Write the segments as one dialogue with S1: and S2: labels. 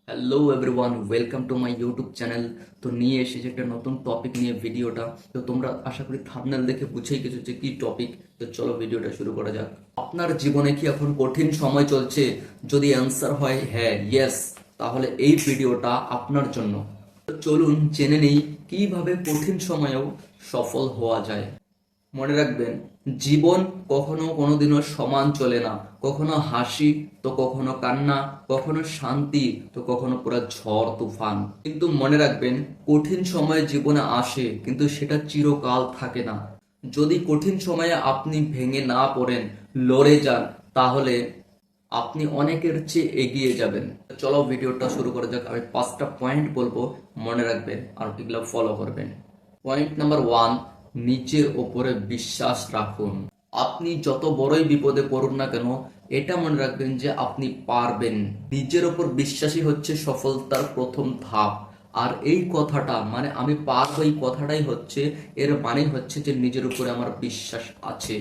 S1: Hello everyone, welcome to my YouTube channel. তো নিয়ে এসেছি একটা নতুন টপিক নিয়ে ভিডিওটা। তো তোমরা আশা করি থাম্বনেল দেখে বুঝেই গেছো যে কি টপিক। তো চলো ভিডিওটা শুরু করা যাক। আপনার জীবনে কি এখন কঠিন সময় চলছে? যদি অ্যান্সার হয় হ্যাঁ, ইয়েস, তাহলে এই ভিডিওটা আপনার জন্য। তো চলুন জেনে নেই কিভাবে কঠিন সময়েও সফল হওয়া যায়। মনে রাখবেন, জীবন কখনো কোনোদিনও সমান চলে না। কখনো হাসি তো কখনো কান্না, কখনো শান্তি তো কখনো পুরো ঝড় তুফান। কিন্তু মনে রাখবেন, কঠিন সময় জীবনে আসে কিন্তু সেটা চিরকাল থাকে না। যদি কঠিন সময়ে আপনি ভেঙে না পড়েন, লড়ে যান, তাহলে আপনি অনেকের চেয়ে এগিয়ে যাবেন। চলো ভিডিওটা শুরু করা যাক। আমি 5টা পয়েন্ট বলবো, মনে রাখবেন আর এগুলো ফলো করবেন। পয়েন্ট নাম্বার 1, নিজের ওপরে বিশ্বাস রাখুন। আপনি যত বড়ই বিপদে পড়ুন না কেন, এটা মনে রাখবেন যে আপনি পারবেন। নিজের ওপর বিশ্বাসই হচ্ছে সফলতার প্রথম ধাপ। আর এই কথাটা মানে আমি পারবো, এই কথাটাই হচ্ছে এর মানে হচ্ছে যে নিজের উপরে আমার বিশ্বাস আছে।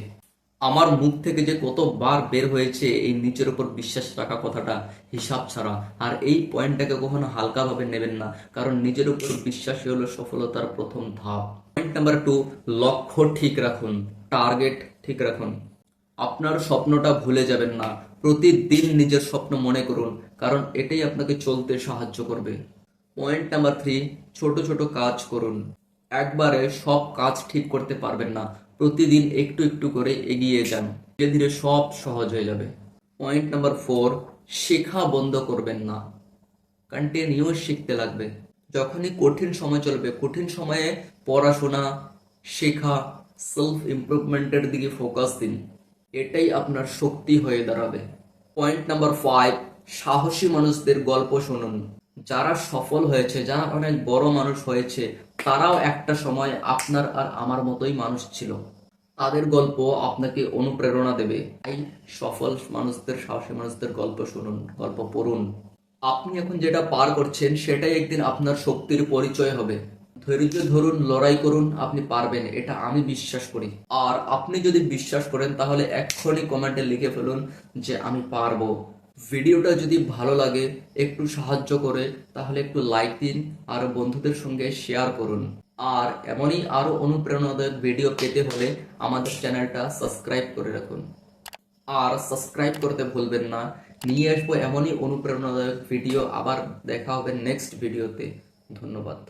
S1: আমার মুখ থেকে যে কতবার বের হয়েছে এই নিজের উপর বিশ্বাস রাখা কথাটা, হিসাব ছাড়া। আর এই পয়েন্টটাকে কখনো হালকাভাবে নেবেন না, কারণ নিজের উপর বিশ্বাসই হলো সফলতার প্রথম ধাপ। পয়েন্ট নাম্বার 2, লক্ষ্য ঠিক রাখুন, টার্গেট ঠিক রাখুন। আপনার স্বপ্নটা ভুলে যাবেন না। প্রতিদিন নিজের স্বপ্ন মনে করুন, কারণ এটাই আপনাকে চলতে সাহায্য করবে। পয়েন্ট নাম্বার 3, ছোট ছোট কাজ করুন। একবারে সব কাজ ঠিক করতে পারবেন না, প্রতিদিন একটু একটু করে এগিয়ে যান, ধীরে ধীরে সব সহজ হয়ে যাবে। পয়েন্ট নাম্বার 4, শেখা বন্ধ করবেন না, কন্টিনিউয়াস শিখতে লাগবে। যখনই কঠিন সময় চলবে, কঠিন সময়ে পড়াশোনা, শেখা, সেলফ ইমপ্রুভমেন্টের দিকে ফোকাস দিন, এটাই আপনার শক্তি হয়ে দাঁড়াবে। পয়েন্ট নাম্বার 5, সাহসী মানুষদের গল্প শুনুন। যারা সফল হয়েছে, যারা অনেক বড় মানুষ হয়েছে, তারাও একটা সময় আপনার আর আমার মতোই মানুষ ছিল। তাদের গল্প আপনাকে অনুপ্রেরণা দেবে। তাই সফল মানুষদের, সাহসী মানুষদের গল্প শুনুন, গল্প পড়ুন। আপনি এখন যেটা পার করছেন সেটাই একদিন আপনার শক্তির পরিচয় হবে। ধৈর্য ধরুন, লড়াই করুন, আপনি পারবেন, এটা আমি বিশ্বাস করি। আর আপনি যদি বিশ্বাস করেন তাহলে এক্ষুনি কমেন্টে লিখে ফেলুন যে আমি পারবো। ভিডিওটা যদি ভালো লাগে, একটু সাহায্য করে, তাহলে একটু লাইক দিন আর বন্ধুদের সঙ্গে শেয়ার করুন। আর এমনই আরো অনুপ্রেরণাদায়ক ভিডিও পেতে হলে আমাদের চ্যানেলটা সাবস্ক্রাইব করে রাখুন। আর সাবস্ক্রাইব করতে ভুলবেন না। নিয়ে আসবো এমনই অনুপ্রেরণাদায়ক ভিডিও। আবার দেখা হবে নেক্সট ভিডিওতে। ধন্যবাদ।